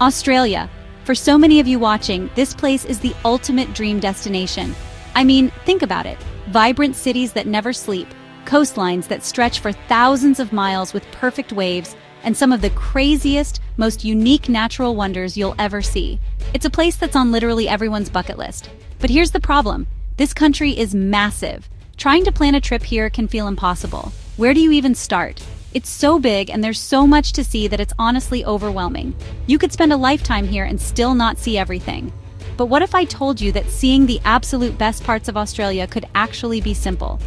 Australia. For so many of you watching, this place is the ultimate dream destination. I mean, think about it. Vibrant cities that never sleep, coastlines that stretch for thousands of miles with perfect waves, and some of the craziest, most unique natural wonders you'll ever see. It's a place that's on literally everyone's bucket list. But here's the problem. This country is massive. Trying to plan a trip here can feel impossible. Where do you even start? It's so big and there's so much to see that it's honestly overwhelming. You could spend a lifetime here and still not see everything. But what if I told you that seeing the absolute best parts of Australia could actually be simple?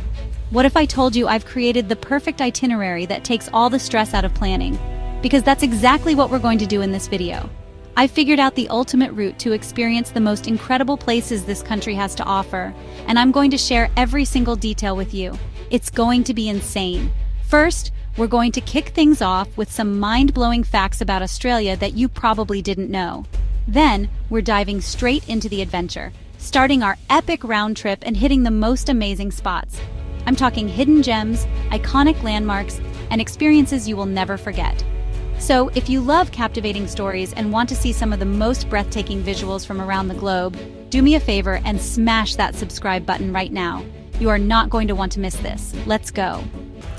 What if I told you I've created the perfect itinerary that takes all the stress out of planning? Because that's exactly what we're going to do in this video. I've figured out the ultimate route to experience the most incredible places this country has to offer, and I'm going to share every single detail with you. It's going to be insane. First, we're going to kick things off with some mind-blowing facts about Australia that you probably didn't know. Then, we're diving straight into the adventure, starting our epic round trip and hitting the most amazing spots. I'm talking hidden gems, iconic landmarks, and experiences you will never forget. So, if you love captivating stories and want to see some of the most breathtaking visuals from around the globe, do me a favor and smash that subscribe button right now. You are not going to want to miss this. Let's go.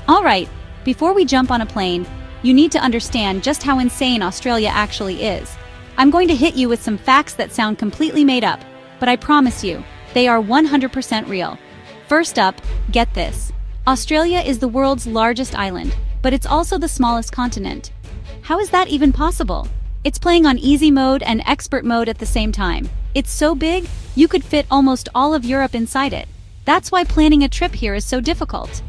All right. Before we jump on a plane, you need to understand just how insane Australia actually is. I'm going to hit you with some facts that sound completely made up, but I promise you, they are 100% real. First up, get this. Australia is the world's largest island, but it's also the smallest continent. How is that even possible? It's playing on easy mode and expert mode at the same time. It's so big, you could fit almost all of Europe inside it. That's why planning a trip here is so difficult.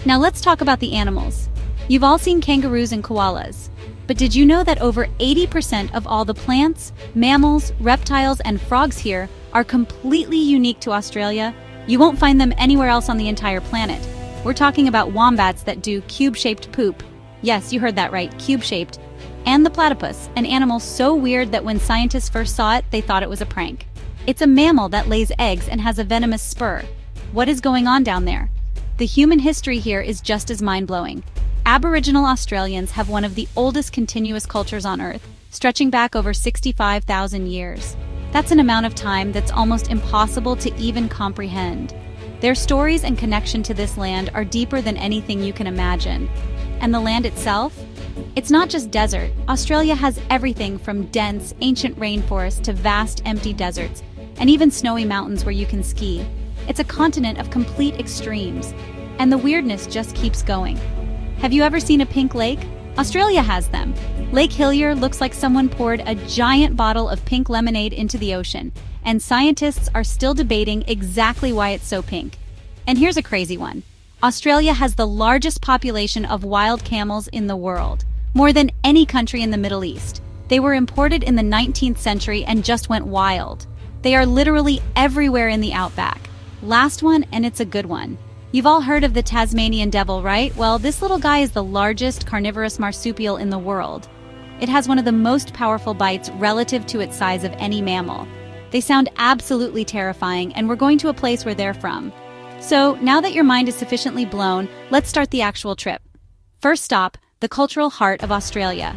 Now let's talk about the animals. You've all seen kangaroos and koalas. But did you know that over 80% of all the plants, mammals, reptiles, and frogs here are completely unique to Australia? You won't find them anywhere else on the entire planet. We're talking about wombats that do cube-shaped poop. Yes, you heard that right, cube-shaped. And the platypus, an animal so weird that when scientists first saw it, they thought it was a prank. It's a mammal that lays eggs and has a venomous spur. What is going on down there? The human history here is just as mind-blowing. Aboriginal Australians have one of the oldest continuous cultures on Earth, stretching back over 65,000 years. That's an amount of time that's almost impossible to even comprehend. Their stories and connection to this land are deeper than anything you can imagine. And the land itself? It's not just desert. Australia has everything from dense, ancient rainforests to vast, empty deserts, and even snowy mountains where you can ski. It's a continent of complete extremes, and the weirdness just keeps going. Have you ever seen a pink lake? Australia has them. Lake Hillier looks like someone poured a giant bottle of pink lemonade into the ocean, and scientists are still debating exactly why it's so pink. And here's a crazy one. Australia has the largest population of wild camels in the world, more than any country in the Middle East. They were imported in the 19th century and just went wild. They are literally everywhere in the outback. Last one, and it's a good one. You've all heard of the Tasmanian devil, right? Well, this little guy is the largest carnivorous marsupial in the world. It has one of the most powerful bites relative to its size of any mammal. They sound absolutely terrifying, and we're going to a place where they're from. So, now that your mind is sufficiently blown, let's start the actual trip. First stop, the cultural heart of Australia.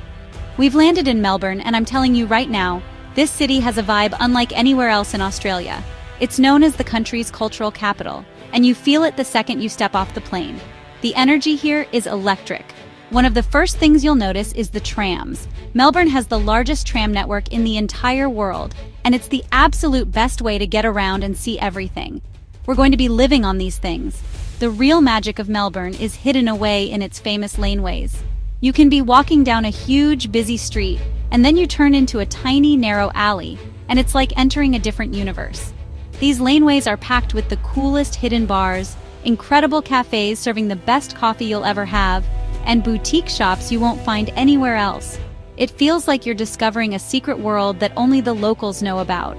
We've landed in Melbourne, and I'm telling you right now, this city has a vibe unlike anywhere else in Australia. It's known as the country's cultural capital, and you feel it the second you step off the plane. The energy here is electric. One of the first things you'll notice is the trams. Melbourne has the largest tram network in the entire world, and it's the absolute best way to get around and see everything. We're going to be living on these things. The real magic of Melbourne is hidden away in its famous laneways. You can be walking down a huge, busy street, and then you turn into a tiny, narrow alley, and it's like entering a different universe. These laneways are packed with the coolest hidden bars, incredible cafes serving the best coffee you'll ever have, and boutique shops you won't find anywhere else. It feels like you're discovering a secret world that only the locals know about.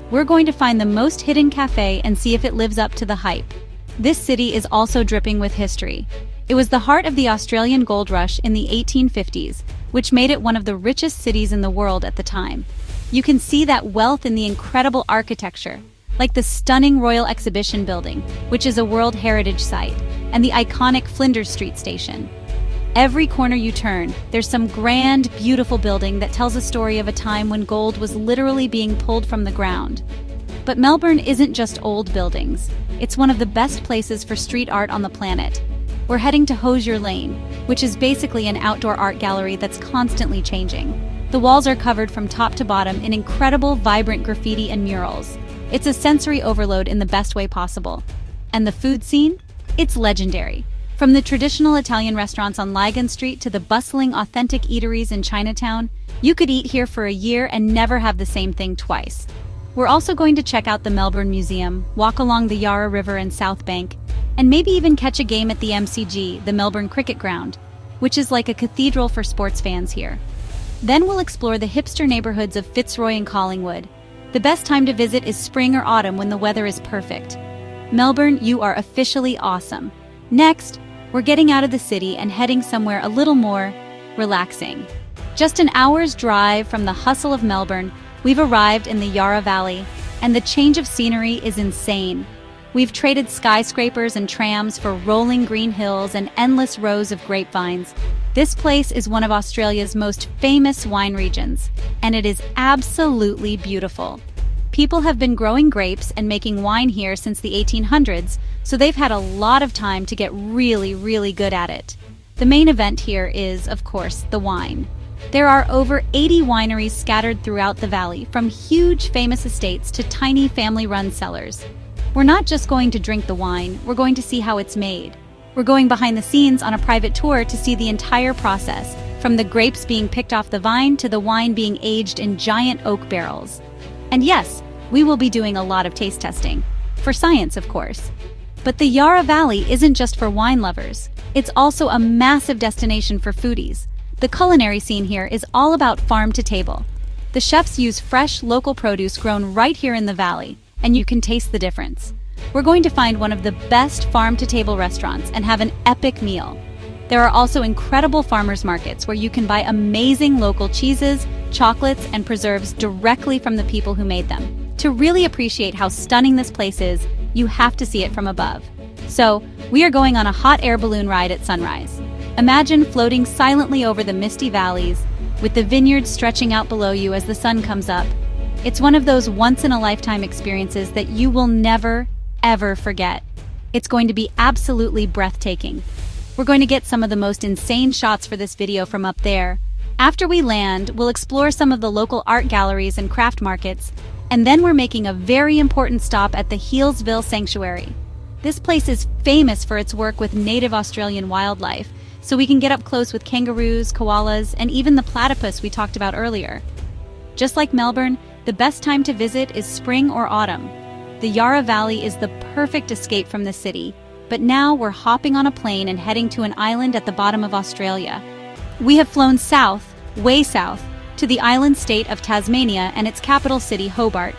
We're going to find the most hidden cafe and see if it lives up to the hype. This city is also dripping with history. It was the heart of the Australian gold rush in the 1850s, which made it one of the richest cities in the world at the time. You can see that wealth in the incredible architecture, like the stunning Royal Exhibition Building, which is a World Heritage Site, and the iconic Flinders Street Station. Every corner you turn, there's some grand, beautiful building that tells a story of a time when gold was literally being pulled from the ground. But Melbourne isn't just old buildings. It's one of the best places for street art on the planet. We're heading to Hosier Lane, which is basically an outdoor art gallery that's constantly changing. The walls are covered from top to bottom in incredible, vibrant graffiti and murals. It's a sensory overload in the best way possible. And the food scene? It's legendary. From the traditional Italian restaurants on Lygon Street to the bustling, authentic eateries in Chinatown, you could eat here for a year and never have the same thing twice. We're also going to check out the Melbourne Museum, walk along the Yarra River and South Bank, and maybe even catch a game at the MCG, the Melbourne Cricket Ground, which is like a cathedral for sports fans here. Then we'll explore the hipster neighborhoods of Fitzroy and Collingwood. The best time to visit is spring or autumn when the weather is perfect. Melbourne, you are officially awesome. Next, we're getting out of the city and heading somewhere a little more relaxing. Just an hour's drive from the hustle of Melbourne, we've arrived in the Yarra Valley, and the change of scenery is insane. We've traded skyscrapers and trams for rolling green hills and endless rows of grapevines. This place is one of Australia's most famous wine regions, and it is absolutely beautiful. People have been growing grapes and making wine here since the 1800s, so they've had a lot of time to get really, really good at it. The main event here is, of course, the wine. There are over 80 wineries scattered throughout the valley, from huge famous estates to tiny family-run cellars. We're not just going to drink the wine, we're going to see how it's made. We're going behind the scenes on a private tour to see the entire process, from the grapes being picked off the vine to the wine being aged in giant oak barrels. And yes, we will be doing a lot of taste testing. For science, of course. But the Yarra Valley isn't just for wine lovers. It's also a massive destination for foodies. The culinary scene here is all about farm to table. The chefs use fresh, local produce grown right here in the valley, and you can taste the difference. We're going to find one of the best farm-to-table restaurants and have an epic meal. There are also incredible farmers markets where you can buy amazing local cheeses, chocolates, and preserves directly from the people who made them. To really appreciate how stunning this place is, you have to see it from above. So, we are going on a hot air balloon ride at sunrise. Imagine floating silently over the misty valleys, with the vineyards stretching out below you as the sun comes up. It's one of those once-in-a-lifetime experiences that you will never, ever forget. It's going to be absolutely breathtaking. We're going to get some of the most insane shots for this video from up there. After we land, we'll explore some of the local art galleries and craft markets, and then we're making a very important stop at the Healesville Sanctuary. This place is famous for its work with native Australian wildlife, so we can get up close with kangaroos, koalas, and even the platypus we talked about earlier. Just like Melbourne, the best time to visit is spring or autumn. The Yarra Valley is the perfect escape from the city, but now we're hopping on a plane and heading to an island at the bottom of Australia. We have flown south, way south, to the island state of Tasmania and its capital city, Hobart.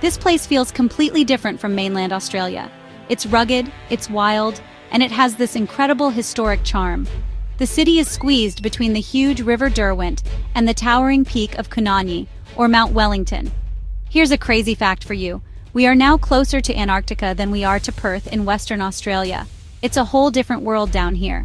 This place feels completely different from mainland Australia. It's rugged, it's wild, and it has this incredible historic charm. The city is squeezed between the huge River Derwent and the towering peak of Coonamble, or Mount Wellington. Here's a crazy fact for you. We are now closer to Antarctica than we are to Perth in Western Australia. It's a whole different world down here.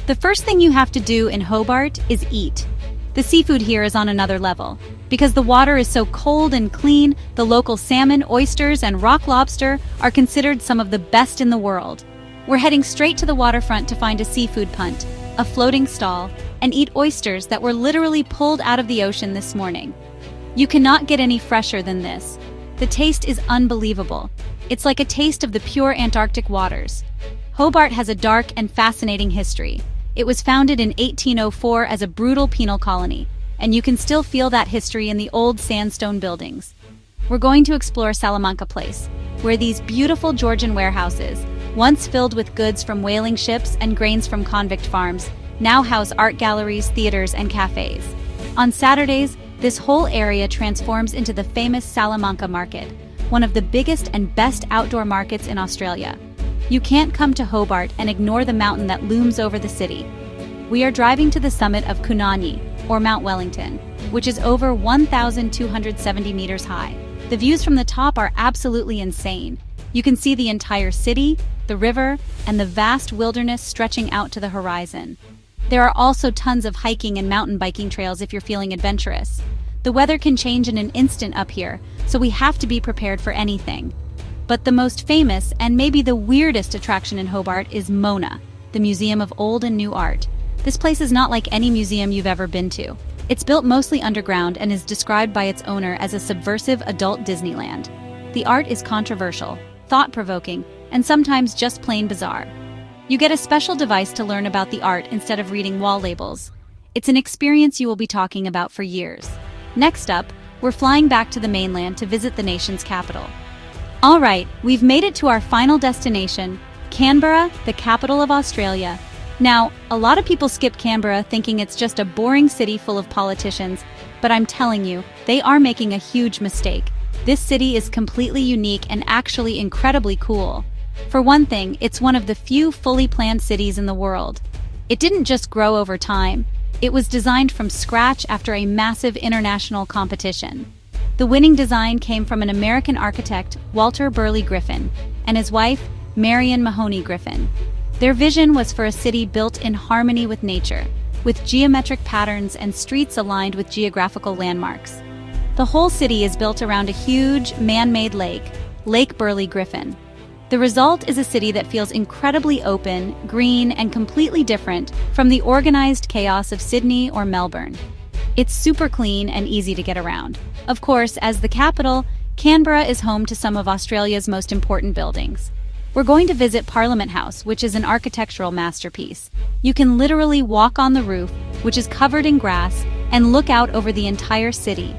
The first thing you have to do in Hobart is eat. The seafood here is on another level. Because the water is so cold and clean, the local salmon, oysters, and rock lobster are considered some of the best in the world. We're heading straight to the waterfront to find a seafood punt, a floating stall, and eat oysters that were literally pulled out of the ocean this morning. You cannot get any fresher than this. The taste is unbelievable. It's like a taste of the pure Antarctic waters. Hobart has a dark and fascinating history. It was founded in 1804 as a brutal penal colony, and you can still feel that history in the old sandstone buildings. We're going to explore Salamanca Place, where these beautiful Georgian warehouses, once filled with goods from whaling ships and grains from convict farms, now house art galleries, theaters, and cafes. On Saturdays, this whole area transforms into the famous Salamanca Market, one of the biggest and best outdoor markets in Australia. You can't come to Hobart and ignore the mountain that looms over the city. We are driving to the summit of Coonamble, or Mount Wellington, which is over 1,270 meters high. The views from the top are absolutely insane. You can see the entire city, the river, and the vast wilderness stretching out to the horizon. There are also tons of hiking and mountain biking trails if you're feeling adventurous. The weather can change in an instant up here, so we have to be prepared for anything. But the most famous and maybe the weirdest attraction in Hobart is Mona, the Museum of Old and New Art. This place is not like any museum you've ever been to. It's built mostly underground and is described by its owner as a subversive adult Disneyland. The art is controversial, thought-provoking, and sometimes just plain bizarre. You get a special device to learn about the art instead of reading wall labels. It's an experience you will be talking about for years. Next up, we're flying back to the mainland to visit the nation's capital. All right, we've made it to our final destination, Canberra, the capital of Australia. Now, a lot of people skip Canberra thinking it's just a boring city full of politicians, but I'm telling you, they are making a huge mistake. This city is completely unique and actually incredibly cool. For one thing, it's one of the few fully planned cities in the world. It didn't just grow over time. It was designed from scratch after a massive international competition. The winning design came from an American architect, Walter Burley Griffin, and his wife, Marion Mahoney Griffin. Their vision was for a city built in harmony with nature, with geometric patterns and streets aligned with geographical landmarks. The whole city is built around a huge, man-made lake, Lake Burley Griffin. The result is a city that feels incredibly open, green, and completely different from the organized chaos of Sydney or Melbourne. It's super clean and easy to get around. Of course, as the capital, Canberra is home to some of Australia's most important buildings. We're going to visit Parliament House, which is an architectural masterpiece. You can literally walk on the roof, which is covered in grass, and look out over the entire city.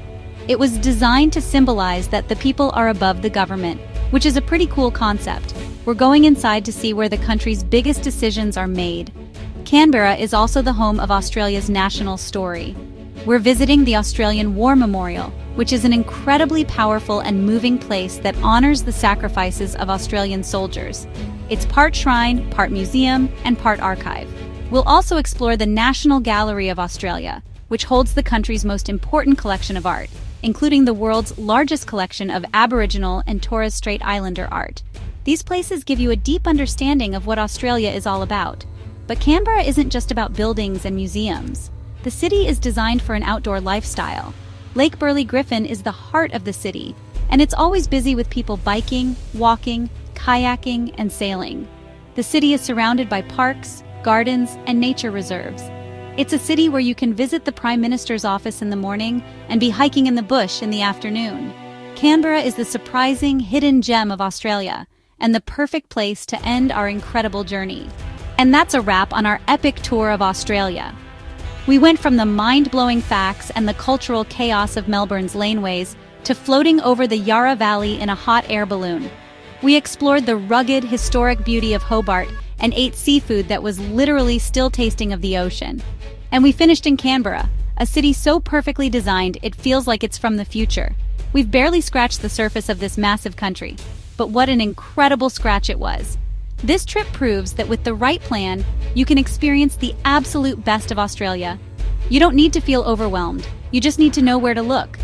It was designed to symbolize that the people are above the government, which is a pretty cool concept. We're going inside to see where the country's biggest decisions are made. Canberra is also the home of Australia's national story. We're visiting the Australian War Memorial, which is an incredibly powerful and moving place that honors the sacrifices of Australian soldiers. It's part shrine, part museum, and part archive. We'll also explore the National Gallery of Australia, which holds the country's most important collection of art, including the world's largest collection of Aboriginal and Torres Strait Islander art. These places give you a deep understanding of what Australia is all about. But Canberra isn't just about buildings and museums. The city is designed for an outdoor lifestyle. Lake Burley Griffin is the heart of the city, and it's always busy with people biking, walking, kayaking, and sailing. The city is surrounded by parks, gardens, and nature reserves. It's a city where you can visit the Prime Minister's office in the morning and be hiking in the bush in the afternoon. Canberra is the surprising, hidden gem of Australia, and the perfect place to end our incredible journey. And that's a wrap on our epic tour of Australia. We went from the mind-blowing facts and the cultural chaos of Melbourne's laneways to floating over the Yarra Valley in a hot air balloon. We explored the rugged, historic beauty of Hobart and ate seafood that was literally still tasting of the ocean. And we finished in Canberra, a city so perfectly designed it feels like it's from the future. We've barely scratched the surface of this massive country, but what an incredible scratch it was. This trip proves that with the right plan, you can experience the absolute best of Australia. You don't need to feel overwhelmed, you just need to know where to look.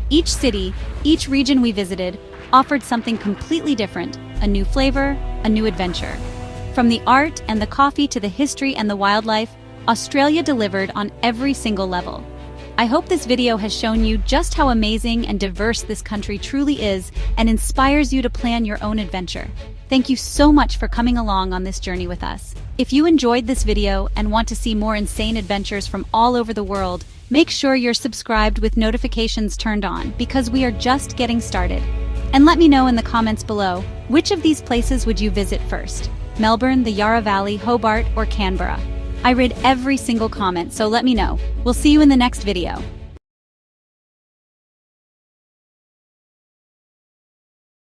Each city, each region we visited, offered something completely different, a new flavor, a new adventure. From the art and the coffee to the history and the wildlife, Australia delivered on every single level. I hope this video has shown you just how amazing and diverse this country truly is and inspires you to plan your own adventure. Thank you so much for coming along on this journey with us. If you enjoyed this video and want to see more insane adventures from all over the world, make sure you're subscribed with notifications turned on because we are just getting started. And let me know in the comments below, which of these places would you visit first? Melbourne, the Yarra Valley, Hobart, or Canberra? I read every single comment, so let me know. We'll see you in the next video.